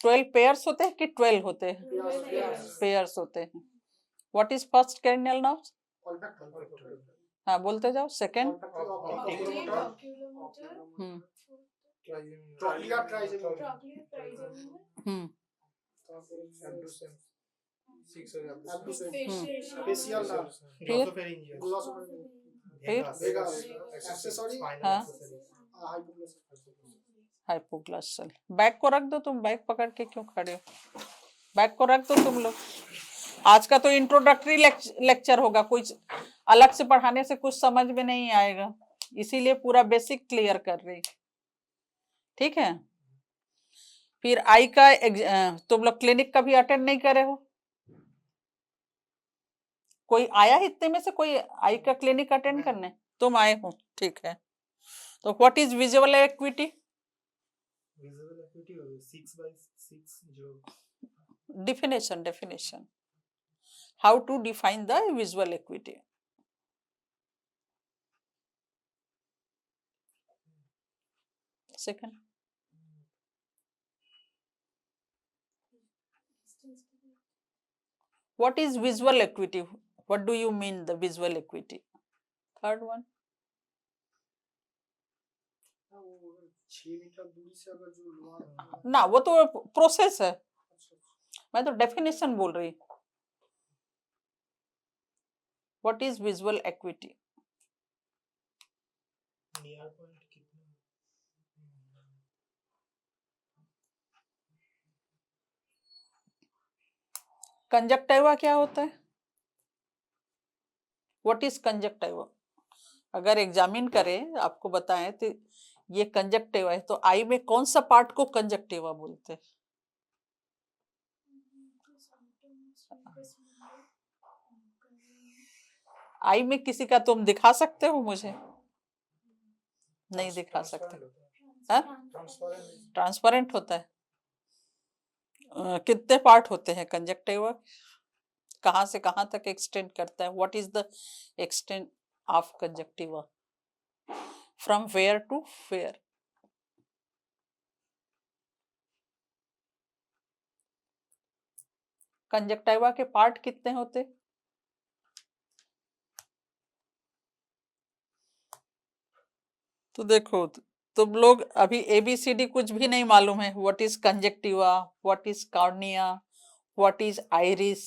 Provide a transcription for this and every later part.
12 pairs होते हैं कि 12 होते हैं? पेयर्स होते हैं। What is first cardinal nerve? हाँ बोलते जाओ। सेकंड? हाइपोग्लॉसल। बैग को रख दो तुम, बैग पकड़ के क्यों खड़े हो? बैग को रख दो तुम लोग। आज का तो इंट्रोडक्टरी लेक्चर होगा, कुछ अलग से पढ़ाने से कुछ समझ में नहीं आएगा, इसीलिए पूरा बेसिक क्लियर कर रही। ठीक है, फिर आई का तुम लोग क्लिनिक कभी अटेंड नहीं करे हो? कोई आया है इतने में से कोई आई का क्लिनिक अटेंड करने? तुम आए हो, ठीक है। तो what is visual equity? Definition. How to define the visual acuity? Second. What is visual acuity? What do you mean the visual acuity? Third one. ना वो तो प्रोसेस है, मैं तो डेफिनेशन बोल रही। What is visual acuity? Conjunctiva क्या होता है? What is conjunctiva? अगर एग्जामिन करें, आपको बताएं तो ये कंजक्टिवा है, तो आई में कौन सा पार्ट को कंजक्टिवा बोलते हैं? आई में किसी का तुम दिखा सकते हो मुझे? नहीं दिखा सकते। ट्रांसपेरेंट होता है। कितने पार्ट होते हैं कंजक्टिवा? कहाँ से कहाँ तक एक्सटेंड करता है? What is the extent of conjunctiva? From where to where? Conjunctiva के पार्ट कितने होते? तो देखो, तुम लोग अभी ABCD कुछ भी नहीं मालूम है। What is conjunctiva, what is cornea, what is iris.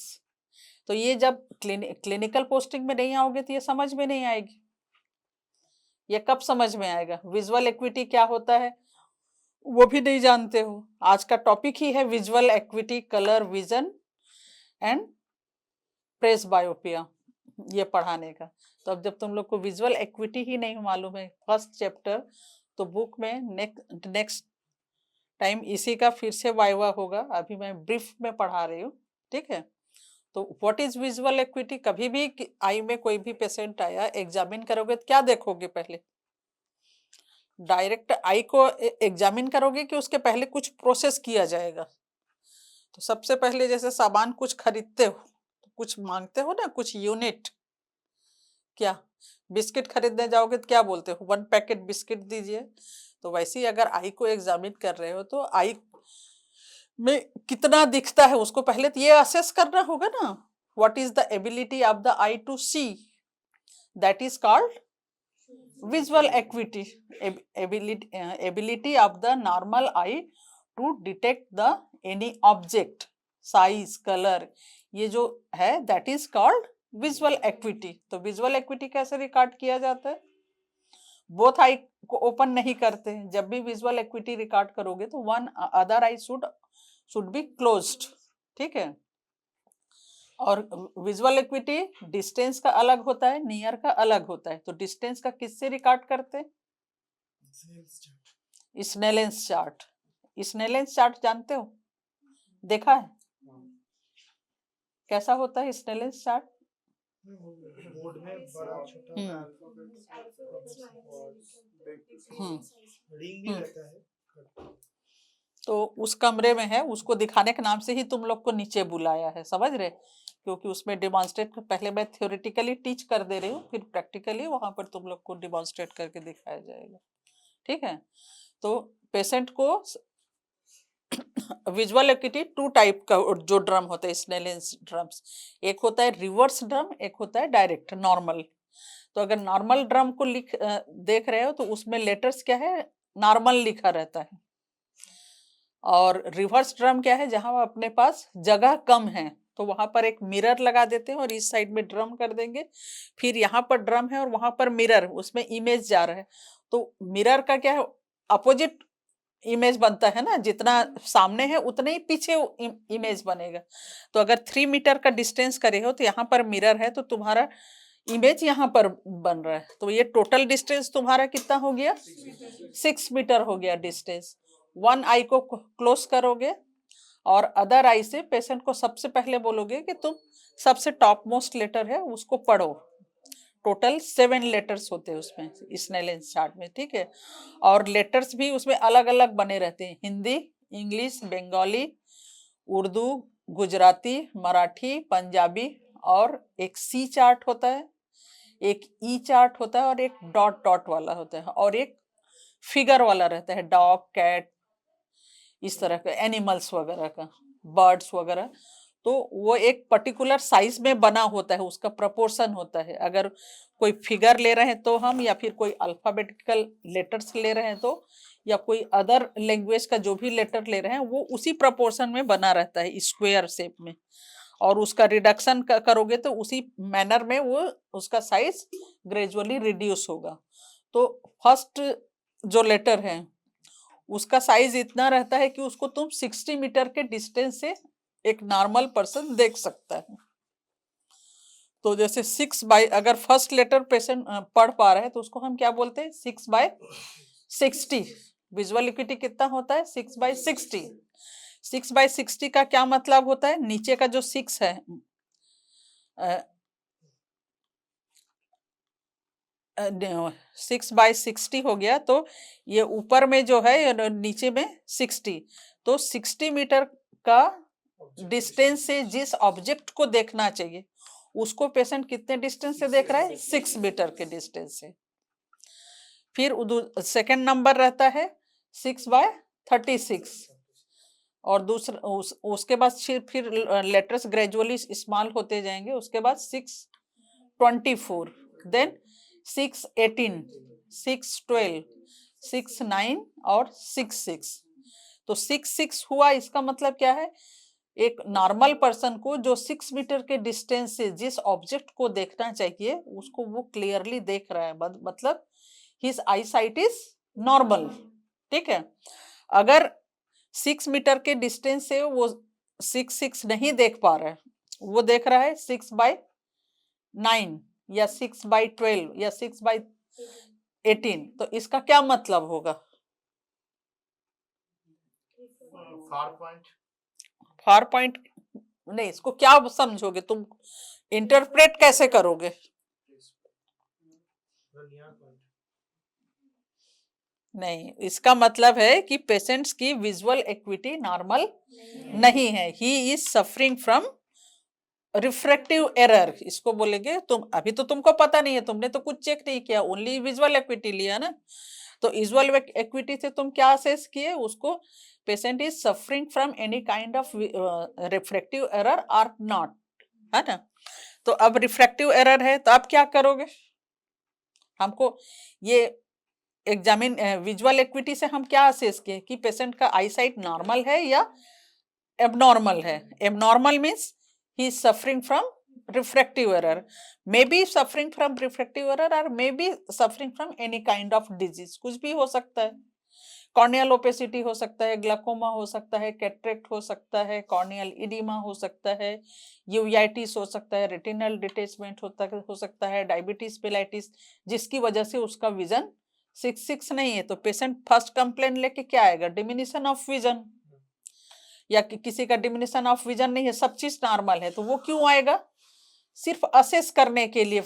तो ये जब क्लिनिकल पोस्टिंग में नहीं आओगे तो ये समझ में नहीं आएगी। ये कब समझ में आएगा? विजुअल एक्विटी क्या होता है वो भी नहीं जानते हो। आज का टॉपिक ही है visual equity, colour vision and presbyopia, ये पढ़ाने का। तो अब जब तुम लोग को विजुअल एक्विटी ही नहीं मालूम है फर्स्ट चैप्टर, तो बुक में नेक्स्ट टाइम इसी का फिर से वाइवा होगा। अभी मैं ब्रीफ में पढ़ा रही हूँ, ठीक है। तो व्हाट इज विजुअल एक्विटी? कभी भी आई में कोई भी पेशेंट आया, एग्जामिन करोगे तो क्या देखोगे? पहले डायरेक्ट आई को एग्जामिन करोगे कि उसके पहले कुछ प्रोसेस किया जाएगा? तो सबसे पहले जैसे सामान कुछ खरीदते हो तो कुछ मांगते हो ना, कुछ यूनिट। क्या बिस्किट खरीदने जाओगे तो क्या बोलते हो? 1 पैकेट बिस्किट दीजिए। तो वैसे ही अगर आई को एग्जामिन कर रहे हो तो आई में कितना दिखता है उसको पहले तो ये असेस करना होगा ना। What is the ability of the eye to see? That is called visual acuity. Ability of the normal eye to detect the any object, size, color, ये जो है that is called visual acuity. तो visual acuity कैसे record किया जाता है? Both I को open नहीं करते। जब भी विजुअल एक्विटी रिकॉर्ड करोगे तो one other I should be closed, ठीक है। और विजुअल एक्विटी डिस्टेंस का अलग होता है, नियर का अलग होता है। तो डिस्टेंस का किससे रिकॉर्ड करते? स्नेलेंस चार्ट। स्नेलेंस चार्ट जानते हो? देखा है कैसा होता है स्नेलेंस चार्ट? बोर्ड में बड़ा छोटा रिंग भी रहता है। तो उस कमरे में है, उसको दिखाने के नाम से ही तुम लोग को नीचे बुलाया है, समझ रहे? क्योंकि उसमें डिमॉन्स्ट्रेट पहले मैं थ्योरेटिकली टीच कर दे रही हूँ, फिर प्रैक्टिकली वहां पर तुम लोग को डिमॉन्स्ट्रेट करके दिखाया जाएगा, ठीक है। तो पेशेंट को विजुअल एक्यूटी टू टाइप का जो ड्रम होता है स्नेलियंस ड्रम्स, एक होता है रिवर्स ड्रम, एक होता है डायरेक्ट नॉर्मल। तो अगर नॉर्मल ड्रम को देख रहे हो तो उसमें लेटर्स क्या है, नॉर्मल लिखा रहता है। और रिवर्स ड्रम क्या है, जहां अपने पास जगह कम है तो वहां पर एक मिरर लगा देते हैं और इस साइड में ड्रम कर देंगे, फिर यहाँ पर ड्रम है और वहां पर मिरर, उसमें इमेज जा रहा है। तो मिरर का क्या है, अपोजिट इमेज बनता है ना, जितना सामने है उतने ही पीछे इमेज बनेगा। तो अगर 3 मीटर का डिस्टेंस करे हो तो यहाँ पर मिरर है तो तुम्हारा इमेज यहाँ पर बन रहा है। तो ये टोटल डिस्टेंस तुम्हारा कितना हो गया, 6 मीटर हो गया डिस्टेंस। वन आई को क्लोज करोगे और अदर आई से पेशेंट को सबसे पहले बोलोगे कि तुम सबसे टॉप मोस्ट लेटर है उसको पढ़ो। टोटल 7 लेटर्स होते हैं उसमें स्नेलियंस चार्ट में, ठीक है। और लेटर्स भी उसमें अलग अलग बने रहते हैं, हिंदी, इंग्लिश, बंगाली, उर्दू, गुजराती, मराठी, पंजाबी, और एक सी चार्ट होता है, एक ई चार्ट होता है और एक डॉट डॉट वाला होता है, और एक फिगर वाला रहता है, डॉग, कैट, इस तरह का एनिमल्स वगैरह का, बर्ड्स वगैरह। तो वो एक पर्टिकुलर साइज में बना होता है, उसका प्रपोर्शन होता है। अगर कोई फिगर ले रहे हैं तो हम, या फिर कोई अल्फाबेटिकल लेटर्स ले रहे हैं तो, या कोई अदर लैंग्वेज का जो भी लेटर ले रहे हैं वो उसी प्रपोर्शन में बना रहता है स्क्वायर शेप में। और उसका रिडक्शन करोगे तो उसी मैनर में वो उसका साइज ग्रेजुअली रिड्यूस होगा। तो फर्स्ट जो लेटर है उसका साइज इतना रहता है कि उसको तुम 60 मीटर के डिस्टेंस से एक नॉर्मल पर्सन देख सकता है। तो जैसे 6 बाई, अगर फर्स्ट लेटर पेशेंट पढ़ पा रहे हैं तो उसको हम क्या बोलते हैं, 6/60। विजुअल एक्यूटी कितना होता है, 6/60। 6/60 का क्या मतलब होता है, नीचे का जो 6 है 6/60 हो गया, तो ये ऊपर में जो है नीचे में 60। तो 60 मीटर का डिस्टेंस से जिस ऑब्जेक्ट को देखना चाहिए उसको पेशेंट कितने डिस्टेंस से देख रहा है, 6 मीटर के डिस्टेंस से। फिर सेकंड नंबर रहता है 6/36, और दूसरा उसके बाद फिर लेटर्स ग्रेजुअली स्मॉल होते जाएंगे। उसके बाद 6/24, देन 6/18, 6/12, 6/9 और 6/6। तो 6/6 हुआ, इसका मतलब क्या है, एक नॉर्मल पर्सन को जो 6 मीटर के डिस्टेंस से जिस ऑब्जेक्ट को देखना चाहिए उसको वो क्लियरली देख रहा है, मतलब his I site is normal, ठीक है। अगर 6 मीटर के डिस्टेंस से वो 6/6 नहीं देख पा रहा है, वो देख रहा है 6/9 या 6/12 या 6/18, तो इसका क्या मतलब होगा, फार पॉइंट नहीं, इसको क्या समझोगे तुम, इंटरप्रेट कैसे करोगे? नहीं, इसका मतलब है कि पेशेंट्स की विजुअल एक्यूटी नॉर्मल नहीं है, he is suffering from refractive error, इसको बोलेंगे। तुम अभी तो तुमको पता नहीं है, तुमने तो कुछ चेक नहीं किया, ओनली विजुअल एक्यूटी लिया ना। तो विजुअल एक्यूटी से तुम क्या असेस किए, उसको patient is suffering from any kind of refractive error और नॉट, है ना। तो अब रिफ्रैक्टिव एरर है तो आप क्या करोगे, हमको ये एग्जामिन विजुअल एक्यूटी से हम क्या असेस किए कि पेशेंट का आई साइट नॉर्मल है या एबनॉर्मल है। Abnormal means he is suffering from refractive error, may be suffering from refractive error or may be suffering from any kind of disease, कुछ भी हो सकता है। कॉर्नियल ओपेसिटी हो सकता है, ग्लाकोमा हो सकता है, कैटरेक्ट हो सकता है, कॉर्नियल इडिमा हो सकता है, यूवाइटिस हो सकता है, रेटिनल डिटेचमेंट हो सकता है, डायबिटीज पेलाइटिस, जिसकी वजह से उसका विजन 6/6 नहीं है। तो पेशेंट फर्स्ट कंप्लेन लेके क्या आएगा, डिमिनिशन ऑफ विजन, या किसी का डिमिनिशन ऑफ विजन नहीं है, सब चीज नॉर्मल है, तो वो क्यों आएगा, सिर्फ असेस करने के लिए,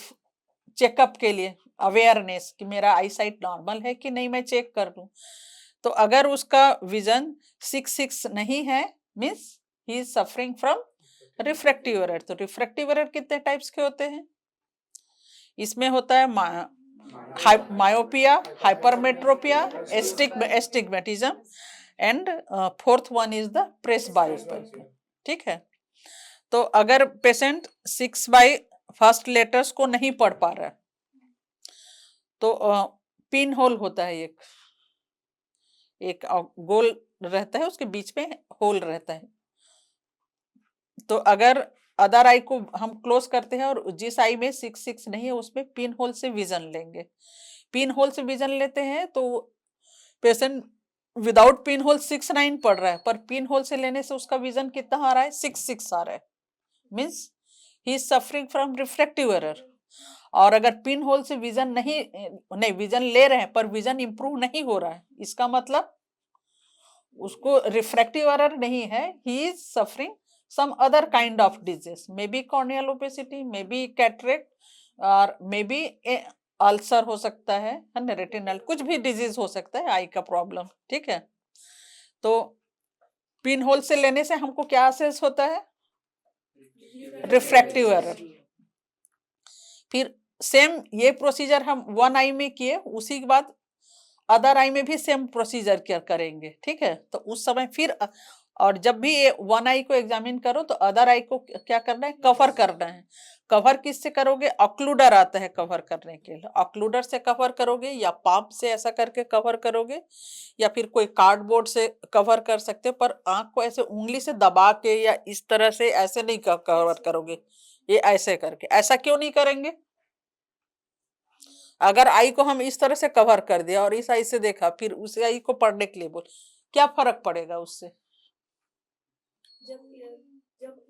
चेकअप के लिए, अवेयरनेस कि मेरा आई साइट नॉर्मल है कि नहीं, मैं चेक कर लूं। तो अगर उसका विजन 6/6 नहीं है means he is suffering from refractive error. तो रिफ्रैक्टिव एरर कितने टाइप्स के होते हैं, इसमें होता है myopia, hypermetropia, astigmatism and fourth one is the presbyopia. ठीक है, तो अगर पेशेंट 6 बाई फर्स्ट लेटर्स को नहीं पढ़ पा रहा है तो पिन होल होता है, एक गोल रहता है, उसके बीच में होल रहता है। तो अगर अदर आई को हम क्लोज करते हैं और जिस आई में 6 नहीं है उसमें पिन होल से विजन लेंगे, पिन होल से विजन लेते हैं तो पेशेंट विदाउट पिन होल 6-9 पढ़ रहा है, पर पिन होल से लेने से उसका विजन कितना आ रहा है, 6-6 आ रहा है, means he is suffering from refractive error. और अगर पिन होल से विजन नहीं विजन ले रहे हैं पर विजन इंप्रूव नहीं हो रहा है, इसका मतलब उसको रिफ्रैक्टिव एरर नहीं है, he is suffering some other kind of disease, maybe corneal opacity, maybe cataract, और मे बी अल्सर हो सकता है ना, रेटिनल, कुछ भी डिजीज हो सकता है आई का प्रॉब्लम। ठीक है, तो पिन होल से लेने से हमको क्या असेस होता है, रिफ्रैक्टिव एरर। फिर सेम ये प्रोसीजर हम वन आई में किए, उसी के बाद अदर आई में भी सेम प्रोसीजर करेंगे। ठीक है, तो उस समय फिर और जब भी ये वन आई को एग्जामिन करो तो अदर आई को क्या करना है, कवर करना है। कवर किससे करोगे, ऑक्लूडर आता है कवर करने के लिए, ऑक्लूडर से कवर करोगे या पाम से ऐसा करके कवर करोगे या फिर कोई कार्डबोर्ड से कवर कर सकते हो, पर आंख को ऐसे उंगली से दबा के या इस तरह से ऐसे नहीं कवर करोगे, ये ऐसे करके। ऐसा क्यों नहीं करेंगे, अगर आई को हम इस तरह से कवर कर दिया और इस आई से देखा फिर उस आई को पढ़ने के लिए बोल, क्या फर्क पड़ेगा उससे, जब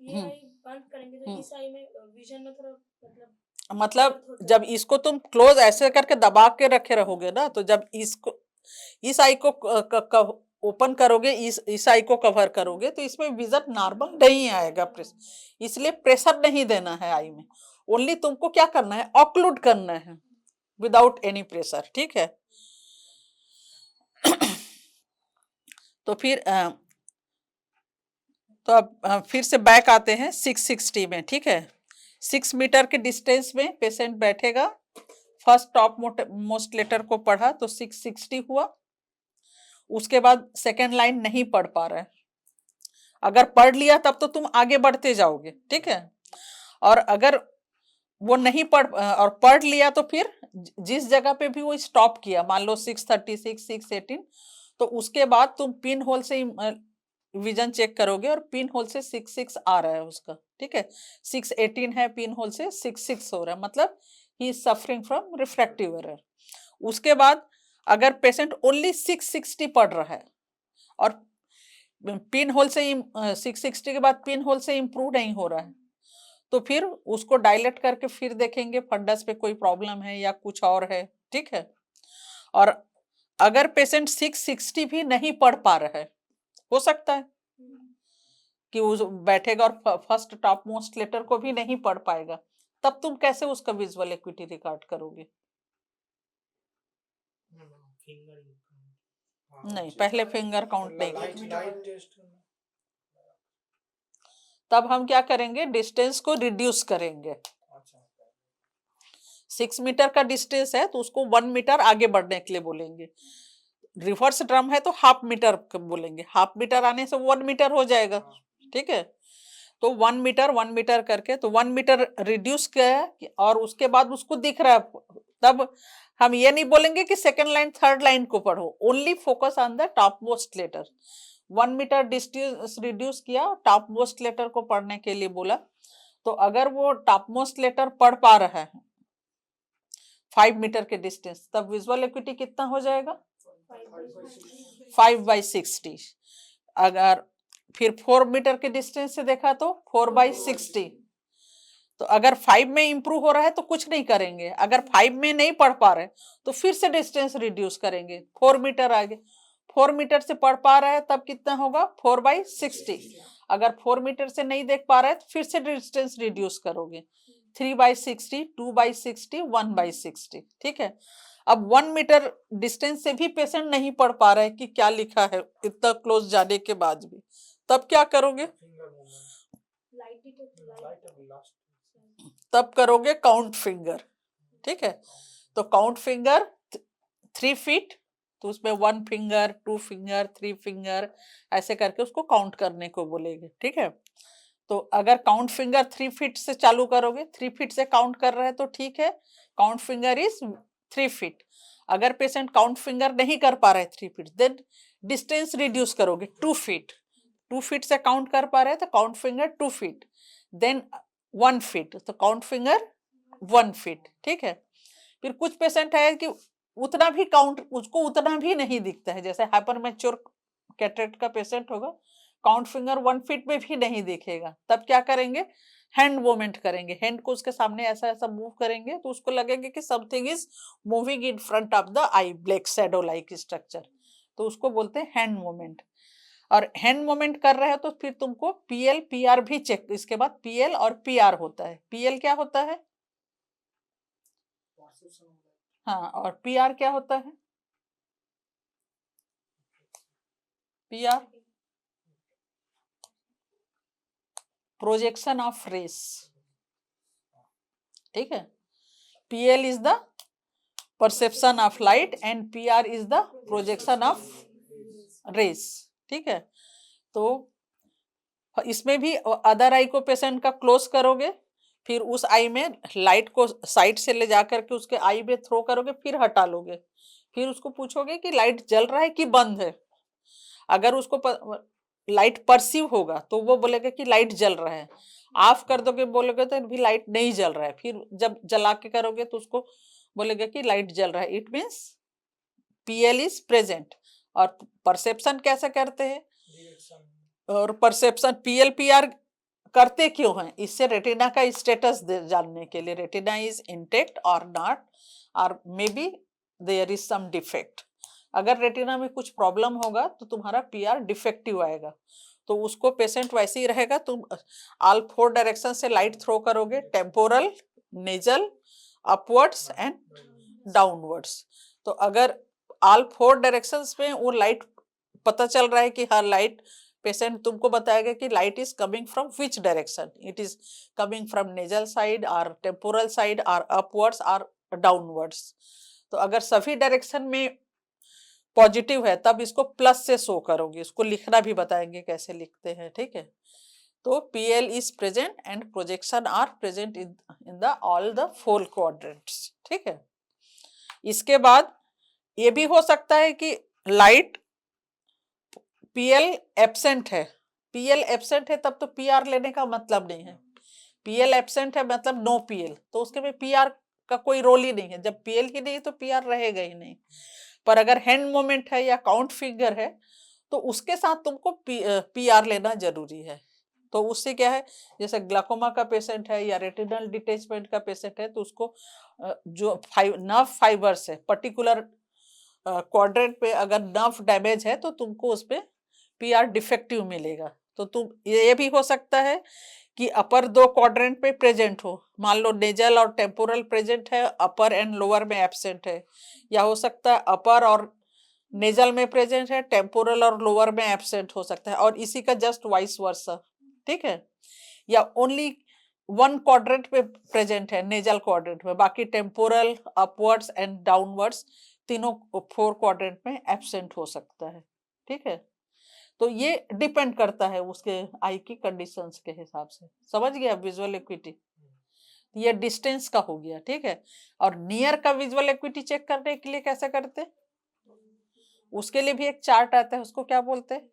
ये आई बंद करेंगे तो इस आई में विजन में थोड़ा मतलब जब इसको तुम क्लोज ऐसे करके दबा के रखे रहोगे ना, तो जब इसको इस आई को ओपन करोगे, इस आई को कवर करोगे तो इसमें विजन नॉर्मल नहीं आएगा, इसलिए प्रेशर नहीं देना है आई में, ओनली तुमको क्या करना है, ऑक्लूड करना है विदाउट एनी प्रेशर। ठीक है, तो फिर तो अब फिर से बैक आते हैं 660 में। ठीक है, 6 मीटर के डिस्टेंस में पेशेंट बैठेगा, फर्स्ट टॉप मोस्ट लेटर को पढ़ा तो 660 हुआ, उसके बाद सेकेंड लाइन नहीं पढ़ पा रहा है, अगर पढ़ लिया तब तो तुम आगे बढ़ते जाओगे। ठीक है, और अगर वो नहीं और पढ़ लिया तो फिर जिस जगह पे भी वो स्टॉप किया, मान लो 636 618, तो उसके बाद तुम पिन होल से विजन चेक करोगे और पिन होल से 6-6 आ रहा है उसका। ठीक है, 618 है, पिन होल से 6-6 हो रहा है, मतलब ही is suffering from refractive error. उसके बाद अगर पेशेंट ओनली 660 पढ़ रहा है और पिन होल से 660 के बाद पिन होल से इम्प्रूव नहीं हो रहा है, तो फिर उसको डायलेट करके फिर देखेंगे फंडस पे कोई प्रॉब्लम है या कुछ और है। ठीक है, और अगर पेशेंट 660 भी नहीं पढ़ पा रहा है, हो सकता है कि वो बैठेगा और फर्स्ट टॉप मोस्ट लेटर को भी नहीं पढ़ पाएगा, तब तुम कैसे उसका विजुअल एक्विटी रिकॉर्ड करोगे, नहीं पहले फिंगर काउंट नहीं करेंगे, तब हम क्या करेंगे, डिस्टेंस को रिड्यूस करेंगे। 6 मीटर का डिस्टेंस है तो उसको 1 मीटर आगे बढ़ने के लिए बोलेंगे, रिवर्स ड्रम है तो हाफ मीटर बोलेंगे, हाफ मीटर आने से 1 मीटर हो जाएगा। ठीक है, तो 1 मीटर करके, तो 1 मीटर रिड्यूस किया और उसके बाद उसको दिख रहा है, तब हम ये नहीं बोलेंगे कि सेकेंड लाइन थर्ड लाइन को पढ़ो, only focus on the topmost letter. 1 metre distance reduce किया, टॉप मोस्ट लेटर को पढ़ने के लिए बोला, तो अगर वो टॉप मोस्ट लेटर पढ़ पा रहा है 5 मीटर के डिस्टेंस, तब विजुअल एक्विटी कितना हो जाएगा, 5/60। अगर फिर 4 मीटर के डिस्टेंस से देखा तो 4/60। तो अगर 5 में इंप्रूव हो रहा है तो कुछ नहीं करेंगे, अगर 5 में नहीं पढ़ पा रहे तो फिर से डिस्टेंस रिड्यूस करेंगे, 4 मीटर आगे, 4 मीटर से पढ़ पा रहा है तब कितना होगा, 4/60। अगर 4 मीटर से नहीं देख पा रहा है तो फिर से डिस्टेंस रिड्यूस करोगे, 3/60, 2/60, 1/60। ठीक है, अब 1 मीटर डिस्टेंस से भी पेशेंट नहीं पढ़ पा रहा है कि क्या लिखा है इतना क्लोज जाने के बाद भी, तब क्या करोगे, तब करोगे काउंट फिंगर। ठीक है, तो काउंट फिंगर 3 फीट तो उसमें 1 फिंगर, 2 फिंगर, 3 फिंगर ऐसे करके उसको काउंट करने को बोलेंगे, ठीक है। तो अगर काउंट फिंगर 3 फीट से चालू करोगे, 3 फीट से काउंट कर रहे हैं तो ठीक है, काउंट फिंगर इज 3 फीट। अगर पेशेंट काउंट फिंगर नहीं कर पा रहे 3 फीट, देन डिस्टेंस रिड्यूस करोगे 2 फीट। 2 फीट से काउंट कर पा रहे हैं तो count finger 2 feet, then 1 feet, तो काउंट फिंगर 1 फीट, ठीक है। फिर कुछ पेशेंट है कि उतना भी काउंट, उसको उतना भी नहीं दिखता है, जैसे हाइपर मैच्योर कैटरेक्ट का पेशेंट होगा, काउंट फिंगर 1 फीट में भी नहीं दिखेगा, तब क्या करेंगे, हैंड मूवमेंट करेंगे, हैंड को उसके सामने ऐसा ऐसा मूव करेंगे तो उसको लगेगा कि something is moving in front of the I, black shadow like structure, तो उसको बोलते हैं हैंड मूवमेंट। और हैंड मूवमेंट कर रहे हो तो फिर तुमको पीएल पीआर भी चेक, इसके बाद पीएल और पीआर होता है। पीएल क्या होता है, हाँ, और पीआर क्या होता है, पीआर प्रोजेक्शन ऑफ रेस, ठीक है। PL is the perception of light and PR is the projection of rays, ठीक है। तो इसमें भी अदर आई को पेशेंट का क्लोज करोगे, फिर उस आई में लाइट को साइड से ले जाकर के उसके आई में थ्रो करोगे, फिर हटा लोगे, फिर उसको पूछोगे कि लाइट जल रहा है कि बंद है। अगर उसको लाइट परसीव होगा तो वो बोलेगा कि लाइट जल रहा है, ऑफ कर दोगे बोलोगे तो भी लाइट नहीं जल रहा है, फिर जब जला के करोगे तो उसको बोलेगा कि लाइट जल रहा है, it means PL is present. और परसेप्शन कैसे करते हैं, और परसेप्शन पीएल पीआर करते क्यों हैं, इससे रेटिना का स्टेटस जानने के लिए, रेटिना इज इंटेक्ट और नॉट, और maybe there is some defect. अगर रेटिना में कुछ प्रॉब्लम होगा तो तुम्हारा पीआर डिफेक्टिव आएगा, तो उसको पेशेंट वैसे ही रहेगा। तुम ऑल 4 डायरेक्शन से लाइट थ्रो करोगे, temporal, nasal, upwards and downwards. तो अगर ऑल 4 डायरेक्शंस में वो लाइट पता चल रहा है कि हाँ लाइट, पेशेंट तुमको बताएगा कि light is coming from which direction, it is coming from nasal side और टेम्पोरल साइड और अपवर्ड्स और डाउनवर्ड्स। तो अगर सभी डायरेक्शन में पॉजिटिव है तब इसको प्लस से शो करोगे, इसको लिखना भी बताएंगे कैसे लिखते हैं, ठीक है। तो PL is present and projection are present in the all the 4 quadrants, ठीक है। इसके बाद ये भी हो सकता है कि लाइट पीएल एब्सेंट है, पीएल एब्सेंट है तब तो पीआर लेने का मतलब नहीं है, पीएल एब्सेंट है मतलब नो पीएल, तो उसके में पीआर का कोई रोल ही नहीं है, जब पीएल ही नहीं तो पीआर रहेगा ही नहीं। पर अगर हैंड मोमेंट है या काउंट फिंगर है तो उसके साथ तुमको पीआर लेना जरूरी है। तो उससे क्या है, जैसे ग्लाकोमा का पेशेंट है या रेटिनल डिटेचमेंट का पेशेंट है तो उसको जो नर्व फाइबर्स है पर्टिकुलर क्वाड्रेंट पे अगर नर्व डैमेज है तो तुमको उस पर पीआर डिफेक्टिव मिलेगा। तो तुम ये भी हो सकता है कि अपर 2 क्वाड्रेंट पे प्रेजेंट हो, मान लो नेजल और टेम्पोरल प्रेजेंट है, अपर एंड लोअर में एब्सेंट है, या हो सकता है अपर और नेजल में प्रेजेंट है, टेम्पोरल और लोअर में एब्सेंट हो सकता है, और इसी का जस्ट वाइस वर्सा, ठीक है। या ओनली 1 क्वाड्रेंट पे प्रेजेंट है, नेजल क्वाड्रेंट में, बाकी टेम्पोरल, अपवर्ड्स एंड डाउनवर्ड्स तीनों 4 क्वाड्रेंट में एब्सेंट हो सकता है, ठीक है। तो ये डिपेंड करता है उसके आई की कंडीशंस के हिसाब से, समझ गया विजुअल एक्विटी। ये डिस्टेंस का हो गया, ठीक है। और नियर का विजुअल एक्विटी चेक करने के लिए कैसे करते, उसके लिए भी एक चार्ट आता है, उसको क्या बोलते हैं,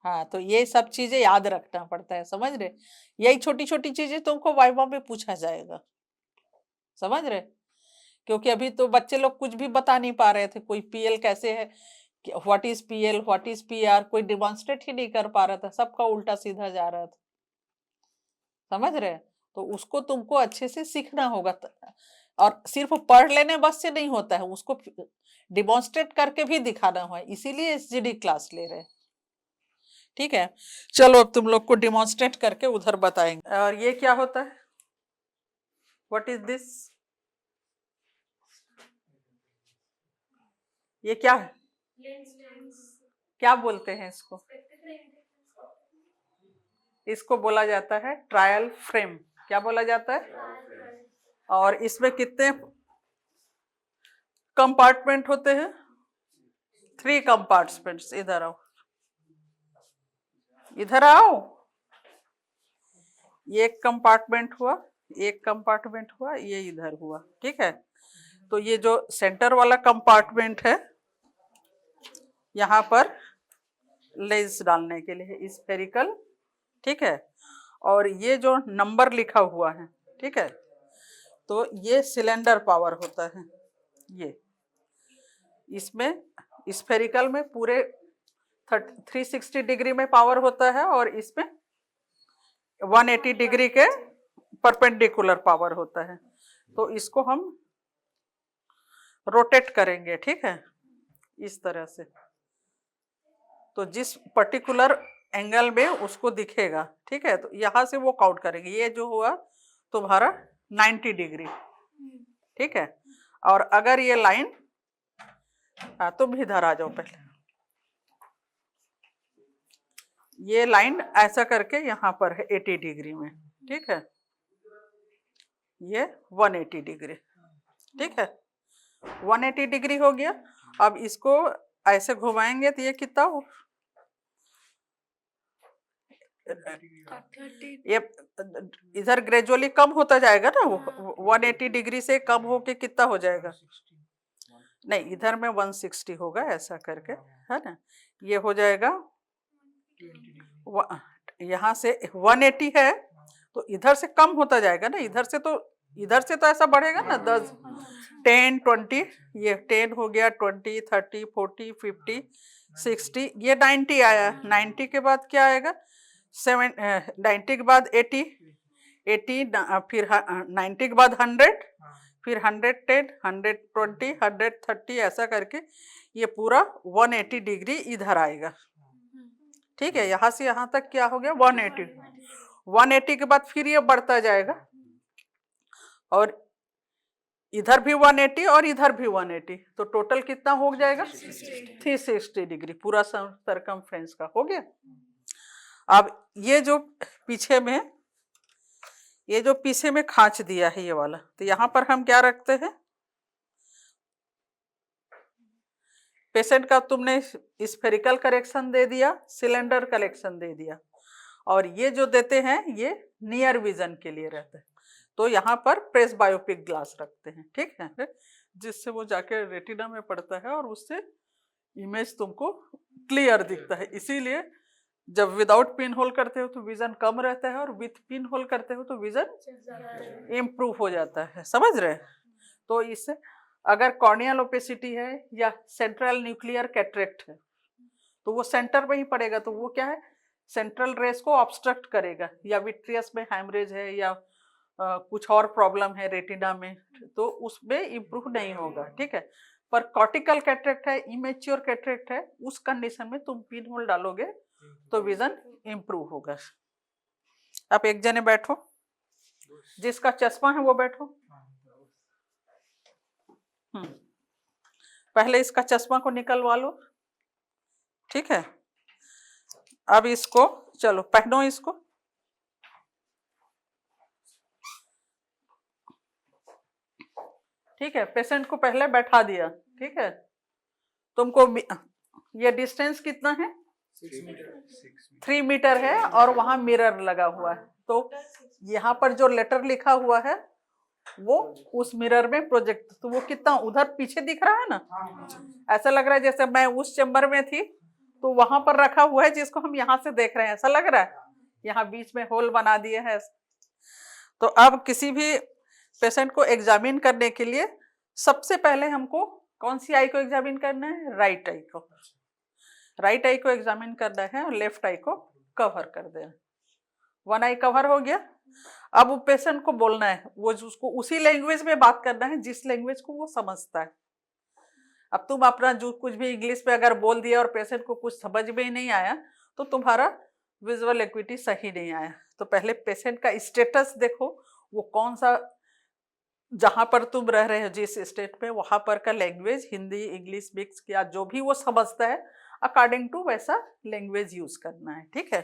हाँ, तो ये सब चीजें याद रखना पड़ता है, समझ रहे, यही छोटी छोटी चीजें तुमको वाइवा में पूछा जाएगा, समझ रहे। क्योंकि अभी तो बच्चे लोग कुछ भी बता नहीं पा रहे थे, कोई पीएल कैसे है, what is PL, what is PR, कोई डिमॉन्स्ट्रेट ही नहीं कर पा रहा था, सबका उल्टा सीधा जा रहा था, समझ रहे। तो उसको तुमको अच्छे से सीखना होगा, और सिर्फ पढ़ लेने बस से नहीं होता है, उसको डिमॉन्स्ट्रेट करके भी दिखाना है, इसीलिए एसजीडी क्लास ले रहे हैं, ठीक है। चलो अब तुम लोग को डिमॉन्स्ट्रेट करके उधर बताएंगे। और ये क्या होता है, व्हाट इज दिस, ये क्या है, लेंस लेंस क्या बोलते हैं इसको, इसको बोला जाता है ट्रायल फ्रेम। क्या बोला जाता है? और इसमें कितने कंपार्टमेंट होते हैं? 3 कंपार्टमेंट्स। इधर आओ, इधर आओ। ये एक कंपार्टमेंट हुआ, एक कंपार्टमेंट हुआ, ये इधर हुआ, ठीक है। तो ये जो सेंटर वाला कंपार्टमेंट है, यहाँ पर लेंस डालने के लिए स्फेरिकल, ठीक है। और ये जो नंबर लिखा हुआ है, ठीक है, तो ये सिलेंडर पावर होता है। ये इसमें स्फेरिकल में पूरे 360 डिग्री में पावर होता है और इसमें 180 डिग्री के परपेंडिकुलर पावर होता है। तो इसको हम रोटेट करेंगे, ठीक है, इस तरह से। तो जिस पर्टिकुलर एंगल में उसको दिखेगा, ठीक है, तो यहां से वो काउंट करेंगे। ये जो हुआ तुम्हारा 90 डिग्री, ठीक है। और अगर ये लाइन, तुम इधर आ जाओ पहले, ये लाइन ऐसा करके यहाँ पर है 80 डिग्री में, ठीक है, ये 180 डिग्री, ठीक है, 180 डिग्री हो गया। अब इसको ऐसे घुमाएंगे तो ये कितना हो, ये इधर ग्रेजुअली कम होता जाएगा ना, 180 डिग्री से कम होके कितना हो जाएगा? नहीं, इधर में 160 होगा, ऐसा करके, है ना। ये हो जाएगा, यहाँ से 180 है तो इधर से कम होता जाएगा ना, इधर से तो ऐसा बढ़ेगा ना, 10 10 20, ये 10 हो गया, 20 30 40 50 60, ये 90 आया। 90 के बाद क्या आएगा? 90 के बाद 80, फिर 90 के बाद 100, फिर 110, 120, 130, ऐसा करके ये पूरा 180 डिग्री इधर आएगा, ठीक है। यहाँ से यहाँ तक क्या हो गया? 180। 180 के बाद फिर ये बढ़ता जाएगा और इधर भी 180 और इधर भी 180, तो टोटल कितना हो जाएगा? 360 डिग्री पूरा सरकमफ्रेंस का हो गया। अब ये जो पीछे में खांच दिया है ये वाला, तो यहाँ पर हम क्या रखते हैं? पेशेंट का तुमने स्फेरिकल करेक्शन दे दिया, सिलेंडर करेक्शन दे दिया, और ये जो देते हैं ये नियर विजन के लिए रहता है। तो यहाँ पर प्रेस बायोपिक ग्लास रखते हैं, ठीक है, जिससे वो जाके रेटिना में पड़ता है और उससे इमेज तुमको क्लियर दिखता है। इसीलिए जब विदाउट पिन होल करते हो तो विजन कम रहता है और विथ पिन होल करते हो तो विजन इम्प्रूव हो जाता है, समझ रहे? तो इससे अगर कॉर्नियल ओपेसिटी है या सेंट्रल न्यूक्लियर कैटरेक्ट है तो वो सेंटर में ही पड़ेगा, तो वो क्या है? सेंट्रल रेस को ऑब्स्ट्रक्ट करेगा, या विट्रियस में हैमरेज है या कुछ और प्रॉब्लम है रेटिना में, तो उसमें इम्प्रूव नहीं होगा, ठीक है। पर कॉर्टिकल कैटरेक्ट है, इमेच्योर कैटरेक्ट है, उस कंडीशन में तुम पिन होल डालोगे तो विजन इम्प्रूव होगा। आप एक जने बैठो, जिसका चश्मा है वो बैठो। पहले इसका चश्मा को निकलवा लो, ठीक है। अब इसको चलो पहनो इसको, ठीक है। पेशेंट को पहले बैठा दिया, ठीक है। तुमको ये डिस्टेंस कितना है? 3 मीटर है और वहां मिरर लगा हुआ है, तो यहाँ पर जो लेटर लिखा हुआ है वो उस मिरर में प्रोजेक्ट, तो वो कितना उधर पीछे दिख रहा है ना, ऐसा लग रहा है जैसे मैं उस चैम्बर में थी तो वहां पर रखा हुआ है जिसको हम यहाँ से देख रहे हैं, ऐसा लग रहा है। यहाँ बीच में होल बना दिए हैं। तो अब किसी भी पेशेंट को एग्जामिन करने के लिए सबसे पहले हमको कौन सी आई को एग्जामिन करना है? राइट आई को। राइट आई को एग्जामिन करना है और लेफ्ट आई को कवर कर देना। 1 आई कवर हो गया। अब वो पेशेंट को बोलना है, वो उसको उसी लैंग्वेज में बात करना है जिस लैंग्वेज को वो समझता है। अब तुम अपना जो कुछ भी इंग्लिश में अगर बोल दिया और पेशेंट को कुछ समझ में ही नहीं आया तो तुम्हारा विजुअल एक्विटी सही नहीं आया। तो पहले पेशेंट का स्टेटस देखो, वो कौन सा, जहां पर तुम रह रहे हो जिस स्टेट पे, वहां पर का लैंग्वेज हिंदी इंग्लिश मिक्स या जो भी वो समझता है अकॉर्डिंग टू वैसा लैंग्वेज यूज करना है, ठीक है।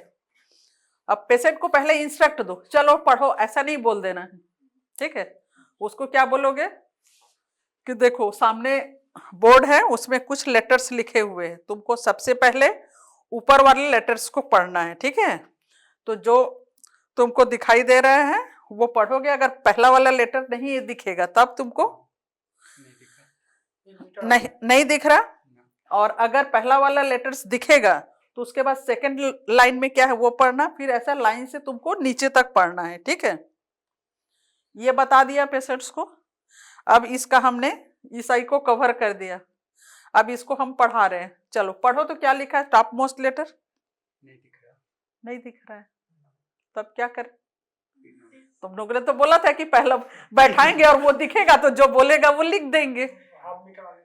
अब पेशेंट को पहले इंस्ट्रक्ट दो, चलो पढ़ो, ऐसा नहीं बोल देना है, ठीक है। उसको क्या बोलोगे कि देखो सामने बोर्ड है, उसमें कुछ लेटर्स लिखे हुए हैं, तुमको सबसे पहले ऊपर वाले लेटर्स को पढ़ना है, ठीक है। तो जो तुमको दिखाई दे रहे हैं वो पढ़ोगे, अगर पहला वाला लेटर नहीं दिखेगा तब तुमको नहीं दिख रहा, और अगर पहला वाला लेटर्स दिखेगा तो उसके बाद सेकंड लाइन में क्या है वो पढ़ना, फिर ऐसा लाइन से तुमको नीचे तक पढ़ना है, ठीक है। ये बता दिया पेशेंट्स को। अब इसका हमने ईसाई को कवर कर दिया, अब इसको हम पढ़ा रहे हैं। चलो पढ़ो, तो क्या लिखा है टॉप मोस्ट लेटर? नहीं दिख रहा, नहीं दिख रहा है, तब क्या करें? तुम लोगों ने तो बोला था कि पहला बैठाएंगे और वो दिखेगा तो जो बोलेगा वो लिख देंगे। आप निकाल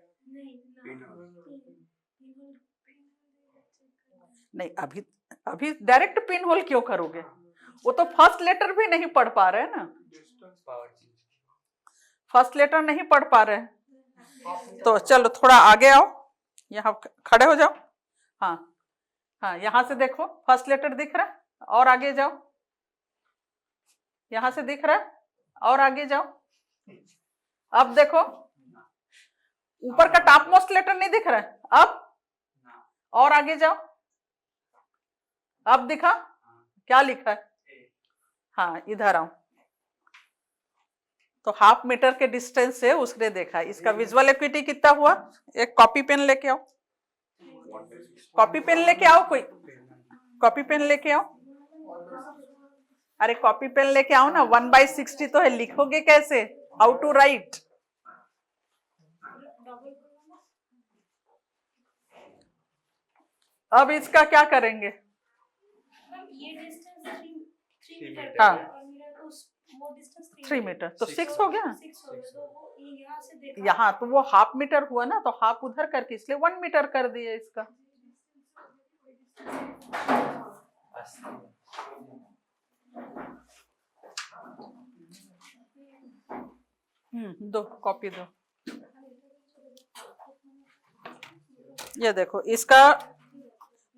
नहीं, अभी अभी डायरेक्ट पिन होल क्यों करोगे? वो तो फर्स्ट लेटर भी नहीं पढ़ पा रहे हैं ना, फर्स्ट लेटर नहीं पढ़ पा रहे हैं। तो चलो थोड़ा आगे आओ, यहाँ खड़े हो जाओ। हाँ हाँ, यहाँ से देखो फर्स्ट लेटर दिख रहा है, और आगे जाओ, यहाँ से दिख रहा है, और आगे जाओ। अब देखो ऊपर का टॉप मोस्ट लेटर नहीं दिख रहा है, अब और आगे जाओ, अब दिखा क्या लिखा है? हाँ, इधर आओ। तो हाफ मीटर के डिस्टेंस से उसने देखा। इसका विजुअल एक्विटी कितना हुआ? एक कॉपी पेन लेके आओ, कॉपी पेन लेके आओ, कोई कॉपी पेन लेके आओ। अरे कॉपी पेन लेके आओ ना, 1/60 तो है, लिखोगे कैसे? How to write? अब इसका क्या करेंगे? ये डिस्टेंस 3 मीटर हाँ। और मेरा तो वो डिस्टेंस 3 मीटर तो 6 हो गया। 6 हो गया, तो वो यहाँ से देखा। यहाँ तो वो हाफ मीटर हुआ ना, तो हाफ उधर करके इसलिए 1 मीटर कर दिया इसका। दो कॉपी दो। ये देखो, इसका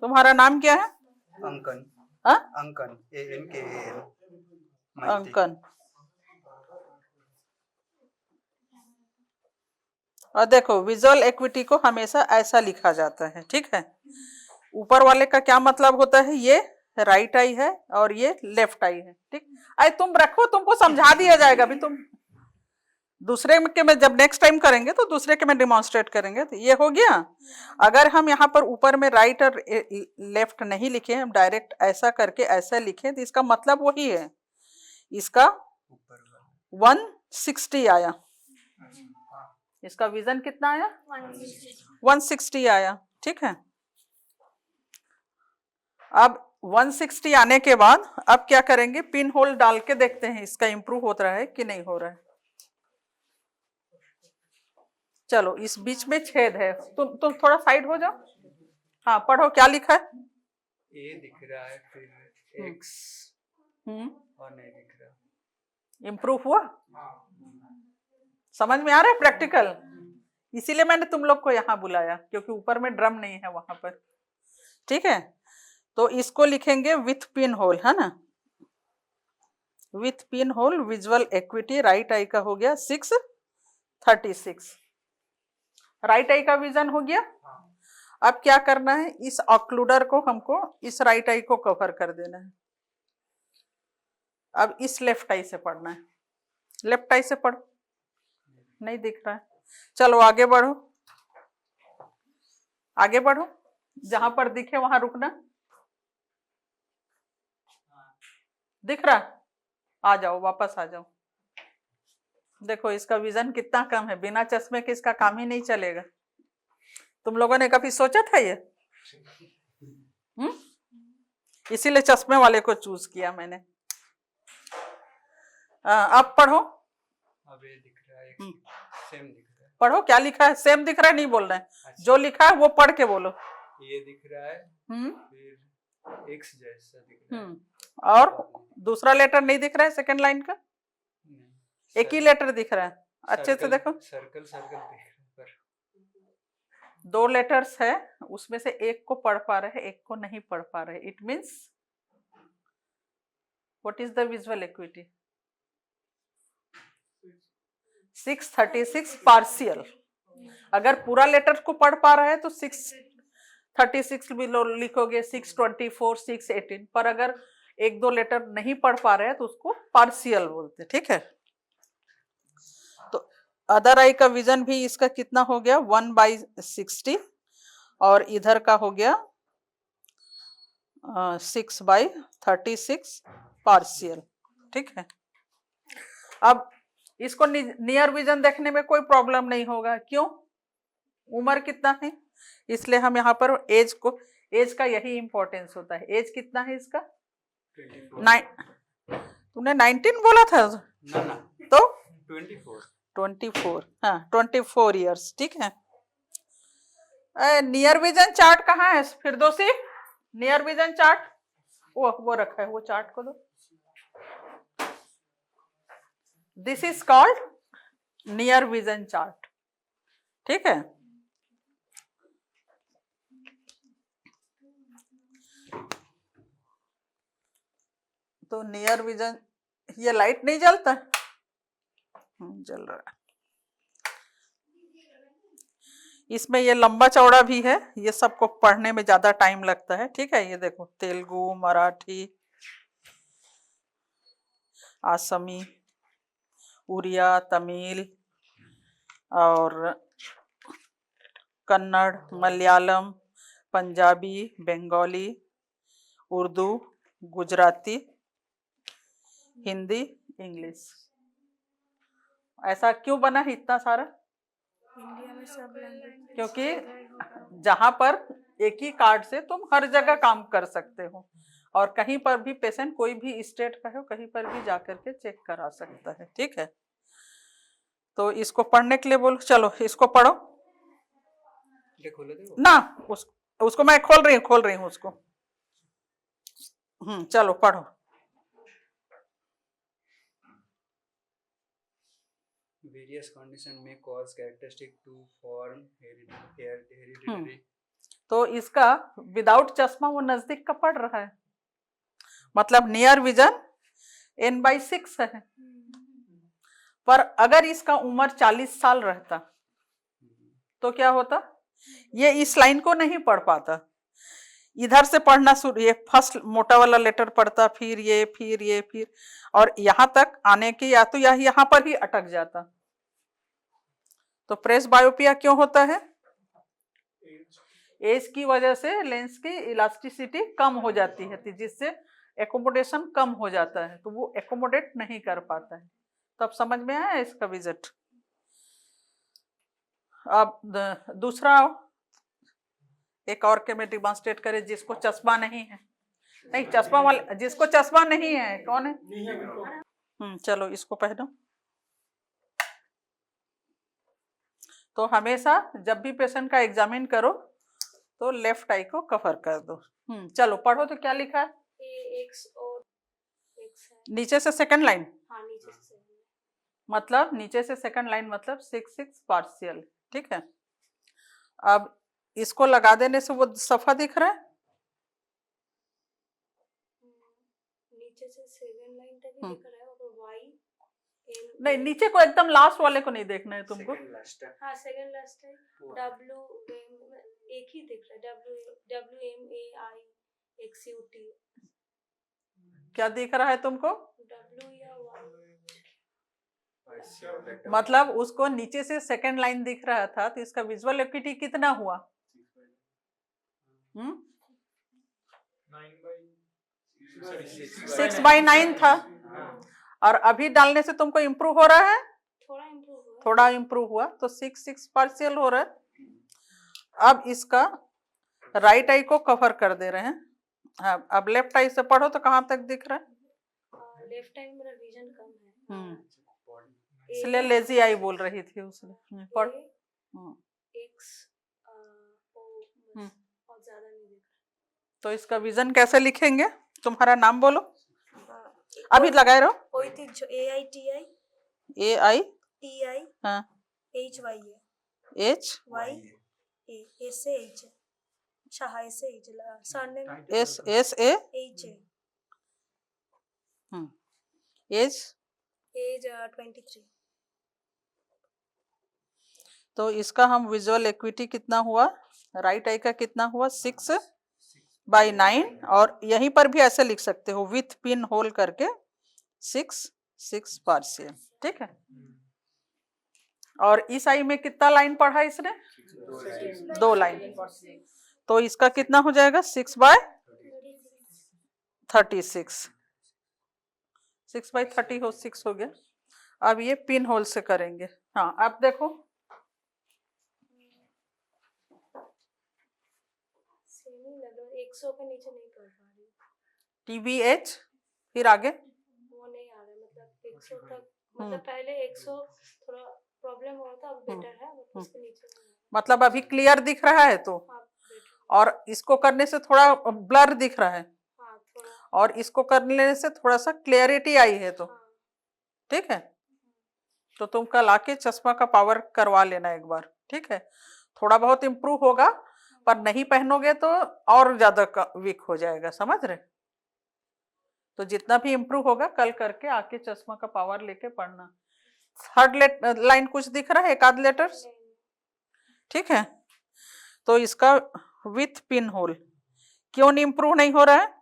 तुम्हारा नाम क्या है? अंकन। हाँ? अंकन, ANKAN। अंकन। और देखो विजुअल एक्विटी को हमेशा ऐसा लिखा जाता है, ठीक है। ऊपर वाले का क्या मतलब होता है? ये राइट आई है और ये लेफ्ट आई है, ठीक। अरे तुम रखो, तुमको समझा दिया जाएगा। अभी तुम दूसरे के में जब नेक्स्ट टाइम करेंगे तो दूसरे के में डिमॉन्स्ट्रेट करेंगे। तो ये हो गया। अगर हम यहाँ पर ऊपर में राइट और लेफ्ट नहीं लिखे, हम डायरेक्ट ऐसा करके ऐसा लिखे, तो इसका मतलब वही है। इसका 160 आया, इसका विजन कितना आया? 160 आया, ठीक है। अब 160 आने के बाद अब क्या करेंगे? पिन होल डाल के देखते हैं इसका इंप्रूव हो रहा है कि नहीं हो रहा है। चलो इस बीच में छेद है, तुम थोड़ा साइड हो जाओ। हाँ पढ़ो, क्या लिखा है? ए दिख रहा है, फिर एक्स और नहीं दिख रहा। इंप्रूव हुआ? समझ में आ रहा है प्रैक्टिकल? इसीलिए मैंने तुम लोग को यहाँ बुलाया, क्योंकि ऊपर में ड्रम नहीं है वहां पर, ठीक है। तो इसको लिखेंगे विथ पिन होल, है ना। With pin hole visual equity right I का हो गया 636। राइट आई का विजन हो गया। अब क्या करना है? इस ऑक्लूडर को हमको इस राइट आई को कवर कर देना है। अब इस लेफ्ट आई से पढ़ना है। लेफ्ट आई से पढ़ो, नहीं दिख रहा है। चलो आगे बढ़ो, आगे बढ़ो, जहां पर दिखे वहां रुकना। दिख रहा? आ जाओ, वापस आ जाओ। देखो इसका विजन कितना कम है, बिना चश्मे के इसका काम ही नहीं चलेगा। तुम लोगों ने कभी सोचा था ये? इसीलिए चश्मे वाले को चूज किया मैंने। अब पढ़ो। अब ये दिख रहा है, सेम दिख रहा है। पढ़ो, क्या लिखा है? सेम दिख रहा है नहीं बोल रहे हैं। अच्छा। जो लिखा है वो पढ़ के बोलो। ये दिख रहा है, फिर एक्स जैसा दिख रहा है। और दूसरा लेटर नहीं दिख रहा है सेकंड लाइन का? एक ही लेटर दिख रहा है। अच्छे से देखो, सर्कल सर्कल दिख रहा है, पर 2 लेटर्स है, उसमें से एक को पढ़ पा रहे हैं, एक को नहीं पढ़ पा रहे। It means what is the visual equity? 636 partial. अगर पूरा लेटर को पढ़ पा रहे हैं तो 636 भी लिखोगे, 624, 618। पर अगर एक दो लेटर नहीं पढ़ पा रहे हैं तो उसको पार्शियल बोलते हैं, ठीक है। तो अदर आई का विजन भी इसका कितना हो गया? 1/60, और इधर का हो गया 6/36 पार्शियल, ठीक है। अब इसको नियर विजन देखने में कोई प्रॉब्लम नहीं होगा, क्यों? उम्र कितना है, इसलिए हम यहाँ पर एज का यही इंपॉर्टेंस होता है। एज कितना है इसका? 24। तूने 19 बोला था ना ना, तो 24। हाँ 24 ईयर्स, ठीक है। नियर विजन चार्ट कहाँ है फिरदौसी? नियर विजन चार्ट वो रखा है, वो चार्ट को दो। This is called near vision chart, ठीक है। तो नियर विजन, ये लाइट नहीं जलता? जल रहा है। इसमें ये लंबा चौड़ा भी है, ये सबको पढ़ने में ज्यादा टाइम लगता है, ठीक है। ये देखो, तेलुगु, मराठी, आसमी, उड़िया, तमिल और कन्नड़, मलयालम, पंजाबी, बंगाली, उर्दू, गुजराती, हिंदी, इंग्लिश। ऐसा क्यों बना है इतना सारा? इंडिया में सब लैंग्वेज, क्योंकि जहां पर एक ही कार्ड से तुम हर जगह काम कर सकते हो, और कहीं पर भी पेशेंट कोई भी स्टेट का है कहीं पर भी जाकर के चेक करा सकता है, ठीक है। तो इसको पढ़ने के लिए बोलो, चलो इसको पढ़ो ना। उसको मैं खोल रही हूँ उसको। चलो पढ़ो। Various conditions may cause characteristic to form hereditary. तो इसका विदाउट चश्मा वो नजदीक का पढ़ रहा है, मतलब नियर विजन n/6 है। पर अगर इसका उम्र 40 साल रहता तो क्या होता? ये इस लाइन को नहीं पढ़ पाता, इधर से पढ़ना शुरू, ये फर्स्ट मोटा वाला लेटर पढ़ता, फिर ये, फिर ये, फिर, और यहां तक आने की या तो यहाँ पर ही अटक जाता। तो प्रेस बायोपिया क्यों होता है? एज की वजह से लेंस की इलास्टिसिटी कम हो जाती है, जिससे एकोमोडेशन कम हो जाता है, तो वो एकोमोडेट नहीं कर पाता है। तो अब समझ में आया इसका विजिट। अब दूसरा एक और के में डिमॉन्स्ट्रेट करे जिसको चश्मा नहीं है। नहीं, चश्मा वाले, जिसको चश्मा नहीं है कौन है? चलो इसको पहनो। तो हमेशा जब भी पेशेंट का एग्जामिन करो तो लेफ्ट आई को कवर कर दो। चलो पढ़ो, तो क्या लिखा है? X और X है। नीचे से सेकंड लाइन, हाँ नीचे से सेकंड, मतलब नीचे से सेकंड लाइन मतलब 6/6 पार्शियल, ठीक है। अब इसको लगा देने से वो सफा दिख रहा है? नीचे से सेकंड लाइन तक ही दिख रहा है, और Y नहीं, नीचे को एकदम लास्ट वाले को नहीं देखना है तुमको। हाँ सेकंड लास्ट है। W एक ही दिख रहा है, WMAIXUT। क्या दिख रहा है तुमको? W या Y? मतलब उसको नीचे से सेकंड लाइन दिख रहा था, तो इसका विजुअल एक्यूटी कितना हुआ? 6/9 था, और अभी डालने से तुमको इम्प्रूव हो रहा है? थोड़ा इम्प्रूव हुआ, तो 6/6 पार्शियल हो रहा है। अब इसका राइट आई को कवर कर दे रहे हैं। हाँ, अब लेफ्ट आई से पढ़ो तो कहाँ तक दिख रहा है? लेफ्ट आई मेरा विजन कम है, इसलिए लेजी आई बोल रही थी उसने। पढ़। X और ज्यादा नहीं दिख रहा। तो इसका विजन कैसे लिखेंगे? तुम्हारा नाम बोलो, अभी लगाए रहो। AITI AITI हाँ HY HY SH Shah SH surname SA H age age 23। तो इसका हम विजुअल एक्विटी कितना हुआ, राइट आई का कितना हुआ 6/9, और यहीं पर भी ऐसे लिख सकते हो विथ पिन होल करके 6 पार्शियल, ठीक है। और इस आई में कितना लाइन पढ़ा इसने, 2 लाइन, तो इसका कितना हो जाएगा 6/36, 6/36 हो गया। अब ये पिन होल से करेंगे। हाँ अब देखो सेम ही लग रहा है, 100 के नीचे नहीं कर पा रही, TBH, फिर आगे वो नहीं आ रहा है, मतलब 100 तक, मतलब पहले 100 थोड़ा प्रॉब्लम हो रहा था, अब बेटर है, मतलब उसके नीचे नहीं आ रहा। मतलब अभी क्लियर दिख रहा है तो, हाँ बेटर, और इसको करने से थोड़ा ब्लर दिख रहा है, हाँ थोड़ा, और इसको करने से थोड़ा सा क्लियरिटी आई है, तो हाँ ठीक है। तो तुम कल आके चश्मा का पावर करवा लेना एक बार, ठीक है। थोड़ा बहुत इम्प्रूव होगा, पर नहीं पहनोगे तो और ज्यादा वीक हो जाएगा, समझ रहे। तो जितना भी इम्प्रूव होगा कल करके आके चश्मा का पावर लेके पढ़ना। थर्ड लाइन कुछ दिख रहा है, एक आध लेटर्स, ठीक है। तो इसका विथ पिन होल क्यों नहीं इम्प्रूव नहीं हो रहा है,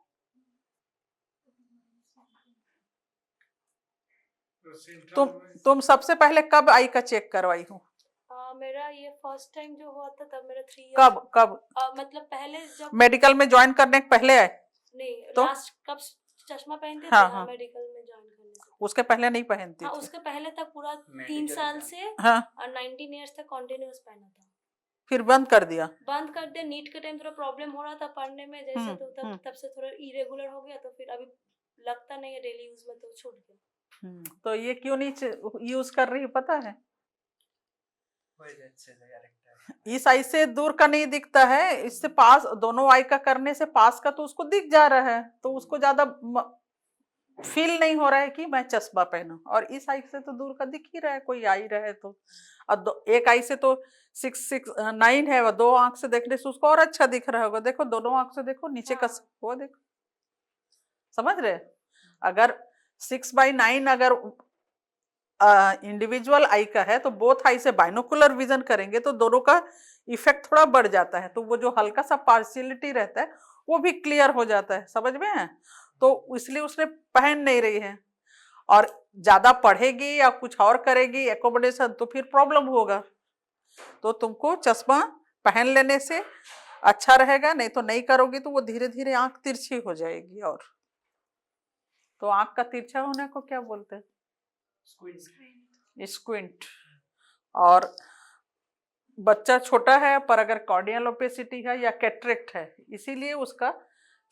तुम सबसे पहले कब आई का चेक करवाई हो, मेरा ये फर्स्ट टाइम जो हुआ था तब मेरा 3 कब मतलब पहले जब मेडिकल में ज्वाइन करने के पहले आए, नहीं तो लास्ट कब चश्मा पहनते थे, हाँ, हाँ हाँ। मेडिकल में ज्वाइन करने से, उसके पहले नहीं पहनती हाँ थी, उसके पहले तक पूरा 3 साल से हाँ, और 19 ईयर्स तक कंटिन्यूअस पहना था, फिर बंद कर दिया, बंद कर दिया। नीट के टाइम थोड़ा प्रॉब्लम हो रहा था पढ़ने में जैसे, तो तब से थोड़ा इरेगुलर हो गया, तो फिर अभी लगता नहीं है डेली यूज में, तो छूट गया। तो ये क्यों नहीं यूज कर रही पता है, इस आई से दूर का नहीं दिखता है, इससे पास दोनों आई का करने से पास का तो उसको दिख जा रहा है, तो उसको ज्यादा फील नहीं हो रहा है कि मैं चश्मा पहनूं, और इस आई से तो दूर का दिख ही रहा है, कोई आई रहे तो। और एक आई से तो 6/9 है, वो 2 आंख से देखने से उसको और अच्छा दिख रहा होगा, देखो दोनों आंख से देखो नीचे का वो देखो, समझ रहे। अगर 6/9 अगर इंडिविजुअल आई का है तो बोथ आई से बाइनोकुलर विजन करेंगे तो दोनों का इफेक्ट थोड़ा बढ़ जाता है, तो वो जो हल्का सा पार्शियलिटी रहता है वो भी क्लियर हो जाता है, समझ में है। तो इसलिए उसने पहन नहीं रही है, और ज्यादा पढ़ेगी या कुछ और करेगी एकोमोडेशन तो फिर प्रॉब्लम होगा, तो तुमको चश्मा पहन लेने से अच्छा रहेगा, नहीं तो नहीं करोगी तो वो धीरे धीरे आंख तिरछी हो जाएगी। और तो आंख का तिरछा होने को क्या बोलते हैं, स्क्विंट। और बच्चा छोटा है पर अगर कॉर्नियल ओपेसिटी है या कैटरेक्ट है, इसीलिए उसका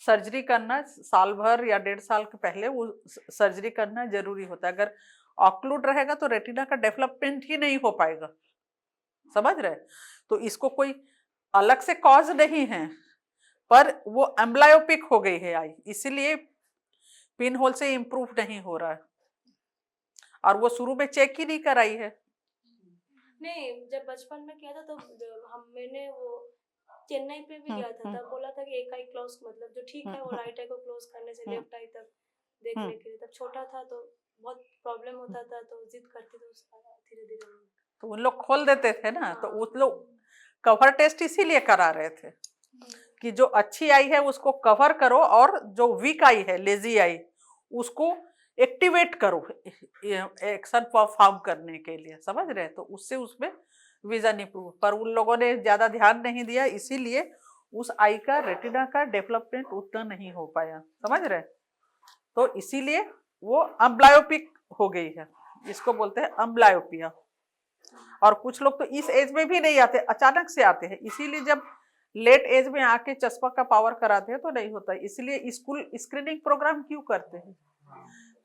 सर्जरी करना साल भर या 1.5 साल के पहले वो सर्जरी करना जरूरी होता है। अगर ऑक्लूड रहेगा तो रेटिना का डेवलपमेंट ही नहीं हो पाएगा, समझ रहे। तो इसको कोई अलग से कॉज नहीं है, पर वो एम्ब्लायोपिक हो गई है आई, इसीलिए पिन होल से इंप्रूव नहीं हो रहा है, और वो शुरू में चेक ही नहीं कराई है। नहीं, जब बचपन में किया था तो मैंने वो चेन्नई पे भी गया था, तब बोला था कि एक आई क्लोज, मतलब जो ठीक है वो राइट आई को क्लोज करने से लेफ्ट आई तक देखने के लिए। तब छोटा था तो बहुत प्रॉब्लम होता था, तो जिद करती तो धीरे धीरे तो उन लोग खोल देते थे ना, तो उस लोग कवर टेस्ट इसीलिए करा रहे थे कि जो अच्छी आई है उसको कवर करो, और जो वीक आई है लेजी आई उसको एक्टिवेट करो एक्शन परफॉर्म करने के लिए, समझ रहे। तो उससे उसमें विजन इंप्रूव, पर उन लोगों ने ज्यादा ध्यान नहीं दिया, इसीलिए उस आई का रेटिना का डेवलपमेंट उतना नहीं हो पाया, समझ रहे। तो इसीलिए वो अम्ब्लायोपिक हो गई है, इसको बोलते हैं अम्ब्लायोपिया। और कुछ लोग तो इस एज में भी नहीं आते, अचानक से आते हैं, इसीलिए जब लेट एज में आके चश्मा का पावर कराते हैं तो नहीं होता। इसलिए स्कूल स्क्रीनिंग प्रोग्राम क्यों करते हैं,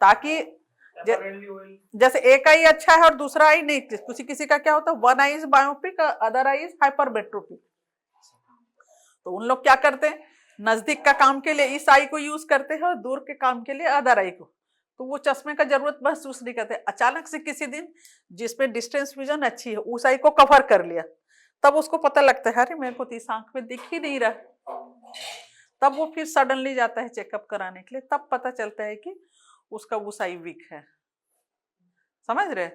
ताकि जैसे एक आई अच्छा है और दूसरा आई नहीं, किसी किसी का क्या होता है, one I is biopic, other I is hypermetropic. तो उन लोग क्या करते हैं, नजदीक का काम के लिए इस आई को यूज करते हैं और दूर के काम के लिए अदर आई को, तो वो चश्मे का जरूरत महसूस नहीं करते। अचानक से किसी दिन जिसमें डिस्टेंस विजन अच्छी है उस आई को कवर कर लिया, तब उसको पता लगता है अरे मेरे को तो इस आंख में दिख ही नहीं रहा, तब वो फिर सडनली जाता है चेकअप कराने के लिए, तब पता चलता है कि उसका उस आई वीक है, समझ रहे।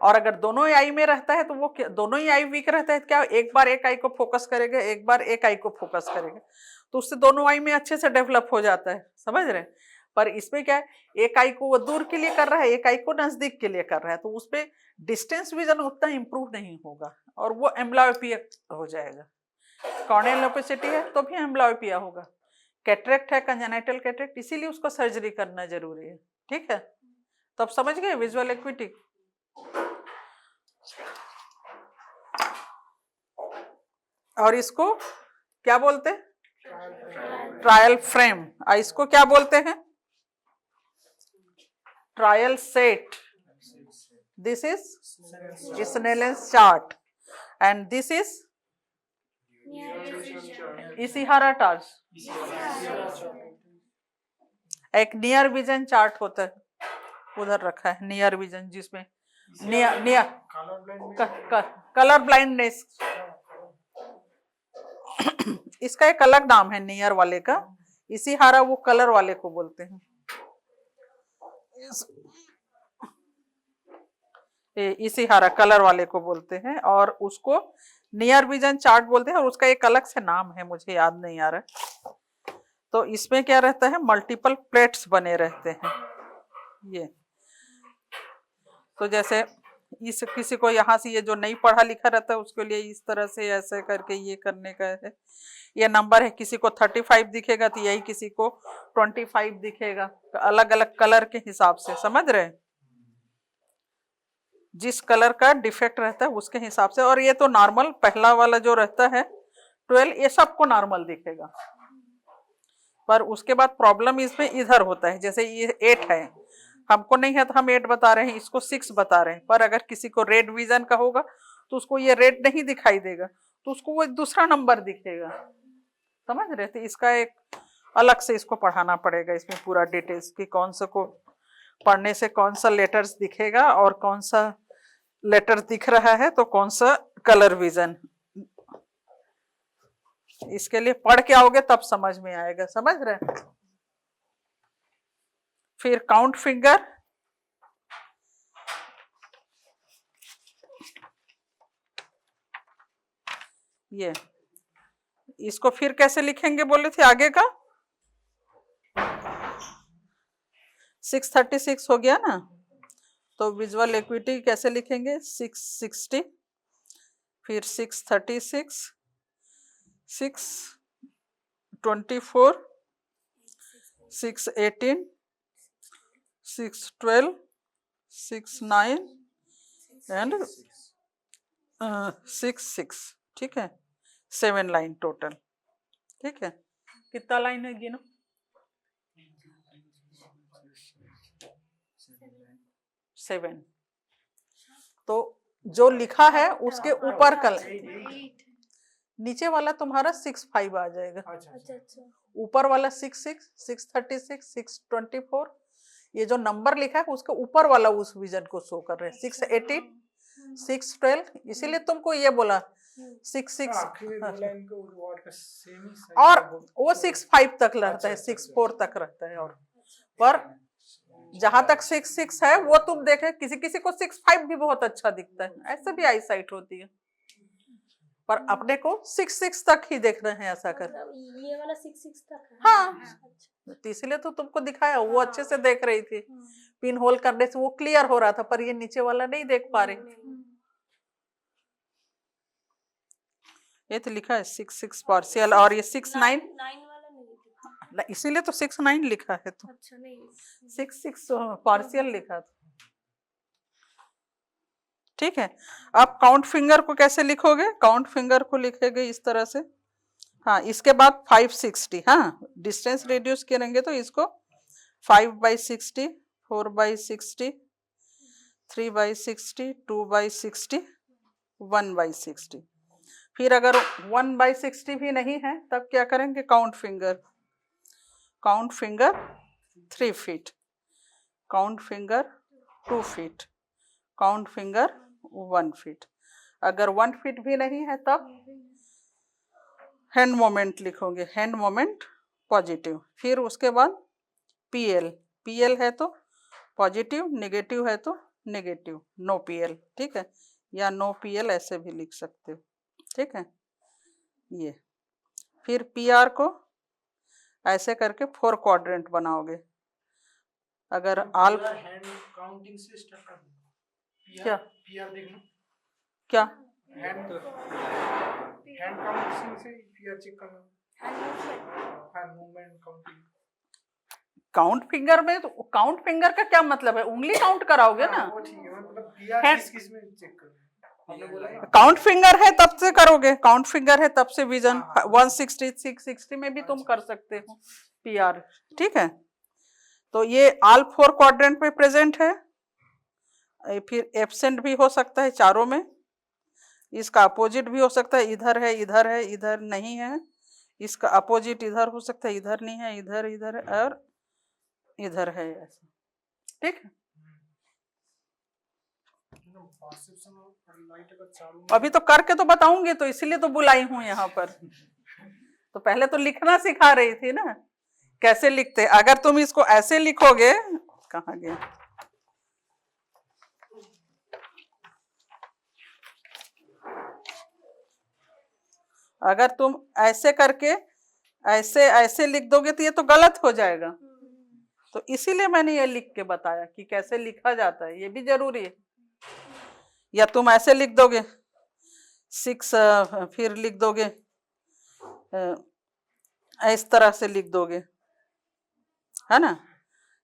और अगर दोनों आई में रहता है तो वो दोनों ही आई वीक रहता है, क्या एक बार एक आई को फोकस करेगा, एक बार एक आई को फोकस करेगा, तो उससे दोनों आई में अच्छे से डेवलप हो जाता है, समझ रहे। पर इसमें क्या है, एक आई को वो दूर के लिए कर रहा है, एक आई को नजदीक के लिए कर रहा है, तो उसपे डिस्टेंस विजन उतना इंप्रूव नहीं होगा और वो एम्ब्लायोपिया हो जाएगा। कॉर्नियल ओपेसिटी है तो भी एम्ब्लायोपिया होगा। कैटरेक्ट है, कंजेनाइटल कैटरेक्ट, इसीलिए उसको सर्जरी करना जरूरी है, ठीक है। तो अब समझ गए विजुअल एक्विटी। और इसको क्या बोलते हैं, ट्रायल फ्रेम। इसको क्या बोलते हैं, trial set. This is Snellen's chart and this is Ishihara chart. एक नियर विजन चार्ट होता है, उधर रखा है नियर विजन, जिसमें नियर कलर ब्लाइंडनेस, इसका एक अलग नाम है नियर वाले का, इशिहारा वो कलर वाले को बोलते हैं। इशिहारा कलर वाले को बोलते हैं और उसको नियर विजन चार्ट बोलते हैं, और उसका एक अलग से नाम है, मुझे याद नहीं आ रहा। तो इसमें क्या रहता है, मल्टीपल प्लेट्स बने रहते हैं ये। तो जैसे इस किसी को यहाँ से, ये जो नहीं पढ़ा लिखा रहता है उसके लिए इस तरह से ऐसे करके ये करने का है। ये नंबर है, किसी को 35 दिखेगा तो यही किसी को 25 दिखेगा, अलग अलग कलर के हिसाब से, समझ रहे हैं, जिस कलर का डिफेक्ट रहता है उसके हिसाब से। और ये तो नॉर्मल पहला वाला जो रहता है 12, ये सबको नॉर्मल दिखेगा, पर उसके बाद प्रॉब्लम इसमें इधर होता है। जैसे ये 8 है, हमको नहीं है तो हम 8 बता रहे हैं, इसको 6 बता रहे हैं, पर अगर किसी को रेड विजन का होगा तो उसको ये रेड नहीं दिखाई देगा, तो उसको वो दूसरा नंबर दिखेगा, समझ रहे थे। इसका एक अलग से इसको पढ़ाना पड़ेगा, इसमें पूरा डिटेल्स कि कौन सा को पढ़ने से कौन सा लेटर्स दिखेगा और कौन सा लेटर दिख रहा है तो कौन सा कलर विजन। इसके लिए पढ़ के आओगे तब समझ में आएगा, समझ रहे। फिर काउंट फिंगर, ये इसको फिर कैसे लिखेंगे बोले थे आगे का, 636 हो गया ना, तो विजुअल एक्विटी कैसे लिखेंगे, 660, फिर 636, 624, 618, 612, 69 एंड 66, ठीक है। 7 लाइन टोटल, ठीक है। कितना लाइन है गिनो, 7। तो जो लिखा है उसके ऊपर कल नीचे वाला तुम्हारा 65 आ जाएगा, ऊपर वाला 66, 636, 624, ये जो नंबर लिखा है उसके ऊपर वाला उस विजन को शो कर रहे हैं, 618, 612, इसीलिए तुमको ये बोला 66, और वो 65 तक रहता है, 64 तक रहता है। और पर जहां तक 66 है वो तुम देखे, किसी किसी को 65 भी बहुत अच्छा दिखता है, ऐसे भी आई साइट होती है, पर अपने को 66 तक ही देखना है, ऐसा कर। ये वाला 66 तक है। हाँ, तो इसलिए तो तुमको दिखाया, वो अच्छे से देख रही थी, पिन होल करने से वो क्लियर हो रहा था, पर ये नीचे वाला नहीं देख पा रही। ये तो लिखा है 66 पार्शियल, और ये 69 वाला नहीं दिखा, इसीलिए तो 69 लिखा है, तो अच्छा नहीं 66 पार्शियल लिखा था, ठीक है। अब काउंट फिंगर को कैसे लिखोगे, काउंट फिंगर को लिखेंगे इस तरह से, हाँ, इसके बाद 560, हाँ, डिस्टेंस रिड्यूस करेंगे तो इसको 5/60, 4/60, 3/60, 2/60, 1/60। फिर अगर 1/60 भी नहीं है तब क्या करेंगे, count finger 3 feet, count finger 2 feet, count finger 1 feet. अगर 1 फीट भी नहीं है तब हैंड मोमेंट लिखोगे, हैंड मोमेंट पॉजिटिव। फिर उसके बाद पीएल है तो पॉजिटिव, नेगेटिव है तो नेगेटिव, नो पीएल, ठीक है, या नो पीएल ऐसे भी लिख सकते हो, ठीक है। ये फिर पीआर को ऐसे करके 4 क्वाड्रेंट बनाओगे। अगर आल हैंड काउंटिंग से स्टार्ट कर दो। क्या पीआर देखना, क्या हैंड काउंटिंग से पीआर चेक करना, hand movement counting. Count finger में तो काउंट फिंगर का क्या मतलब है, उंगली काउंट कराओगे ना। वो ठीक है, मतलब पीआर Hand- किस में चेक करना आपने बोला ना। काउंट फिंगर है तब से करोगे, काउंट फिंगर है तब से विजन हाँ, 160 660 में भी तुम कर सकते हो पीआर, ठीक है। तो ये ऑल 4 क्वाड्रेंट में प्रेजेंट है। फिर एब्सेंट भी हो सकता है चारों में, इसका अपोजिट भी हो सकता है, इधर है इधर है इधर नहीं है, इसका अपोजिट इधर हो सकता है, इधर नहीं है इधर इधर है और इधर है, ऐसा, ठीक है। अभी तो करके तो बताऊंगी, तो इसीलिए तो बुलाई हूं यहाँ पर। तो पहले तो लिखना सिखा रही थी ना, कैसे लिखते। अगर तुम इसको ऐसे लिखोगे, कहाँ गया, अगर तुम ऐसे करके ऐसे ऐसे लिख दोगे तो ये तो गलत हो जाएगा। तो इसीलिए मैंने ये लिख के बताया कि कैसे लिखा जाता है, ये भी जरूरी है। या तुम ऐसे लिख दोगे 6, फिर लिख दोगे इस तरह से लिख दोगे, है ना।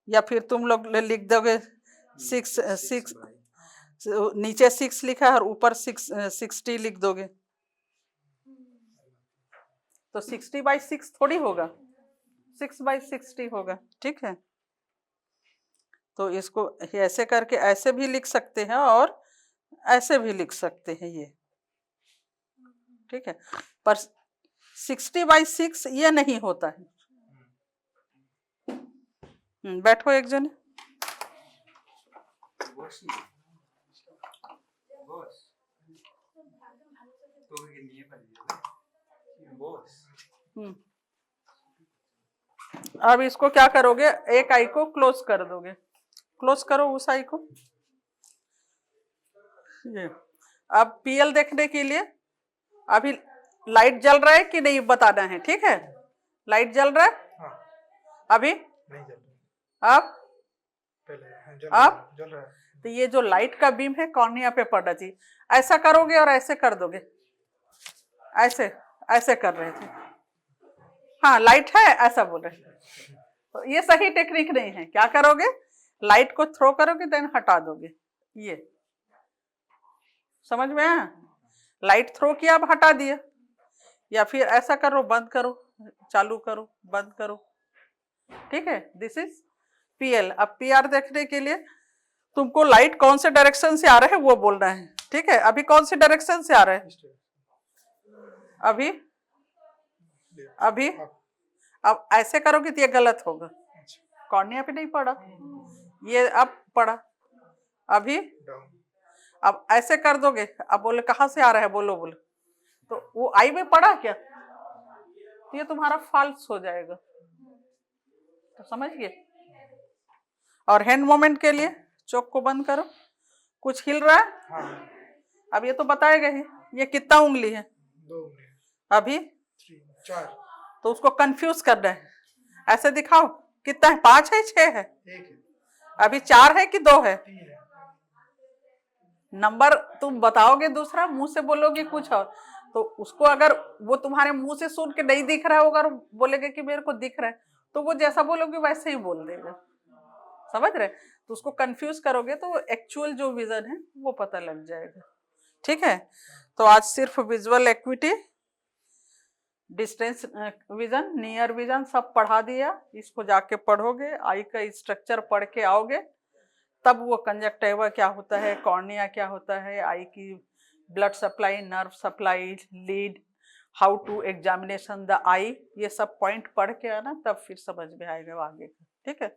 या फिर तुम लोग लिख दोगे 6 नीचे 6 लिखा है और ऊपर 60 लिख दोगे, तो 60/6 थोड़ी होगा, 6/60 होगा, ठीक है। तो इसको ऐसे करके ऐसे भी लिख सकते हैं और ऐसे भी लिख सकते हैं ये, ठीक है। पर 60/6 ये नहीं होता है। बैठो एक जन, अब इसको क्या करोगे, एक आई को क्लोज कर दोगे, क्लोज करो उस आई को। ये अब पीएल देखने के लिए अभी लाइट जल रहा है कि नहीं बताना है, ठीक है। लाइट जल रहा है अभी, नहीं जल रहा, अब पहले जल रहा है। तो ये जो लाइट का बीम है कॉर्निया पे पड़ना चाहिए। ऐसा करोगे और ऐसे कर दोगे, ऐसे ऐसे कर रहे थे, हाँ लाइट है ऐसा बोल रहे थे, तो ये सही टेक्निक नहीं है। क्या करोगे, लाइट को थ्रो करोगे देन हटा दोगे, ये समझ में आया। लाइट थ्रो किया अब हटा दिया, या फिर ऐसा करो बंद करो चालू करो बंद करो, ठीक है। This is PL. अब पीआर देखने के लिए तुमको लाइट कौन से डायरेक्शन से आ रहा है वो बोलना है, ठीक है। अभी कौन से डायरेक्शन से आ रहा है, अभी अभी अब ऐसे करोगे तो ये गलत होगा, कॉर्निया पे नहीं पड़ा, ये अब पड़ा अभी। अब ऐसे कर दोगे, अब बोले कहाँ से आ रहा है, बोलो बोलो, तो वो आई में पड़ा क्या, तो ये तुम्हारा फॉल्स हो जाएगा, तो समझ गए। और हैंड मोमेंट के लिए चौक को बंद करो, कुछ हिल रहा है, हाँ। अब ये तो बताएगा ही, ये कितना उंगली है, 2 उंगली, अभी 3 4, तो उसको कंफ्यूज करना है, ऐसे दिखाओ कितना है, 5 है 6 है, 1 है, अभी 4 है कि 2 है, 3 है। नंबर तुम बताओगे दूसरा, मुंह से बोलोगे कुछ और, तो उसको अगर वो तुम्हारे मुंह से सुन के नहीं दिख रहा होगा और बोलेगा कि मेरे को दिख रहा है, तो वो जैसा बोलोगे वैसे ही बोल देगा, समझ रहे। तो उसको कंफ्यूज करोगे तो एक्चुअल जो विजन है वो पता लग जाएगा, ठीक है। तो आज सिर्फ visual equity, distance vision, near vision सब पढ़ा दिया। इसको जाके पढ़ोगे, आई का स्ट्रक्चर पढ़ के आओगे, तब वो कंजक्टिवा क्या होता है, कॉर्निया क्या होता है, आई की blood supply, nerve supply, lid, how to examination the eye, ये सब पॉइंट पढ़ के आना, तब फिर समझ में आएगा आगे, ठीक है।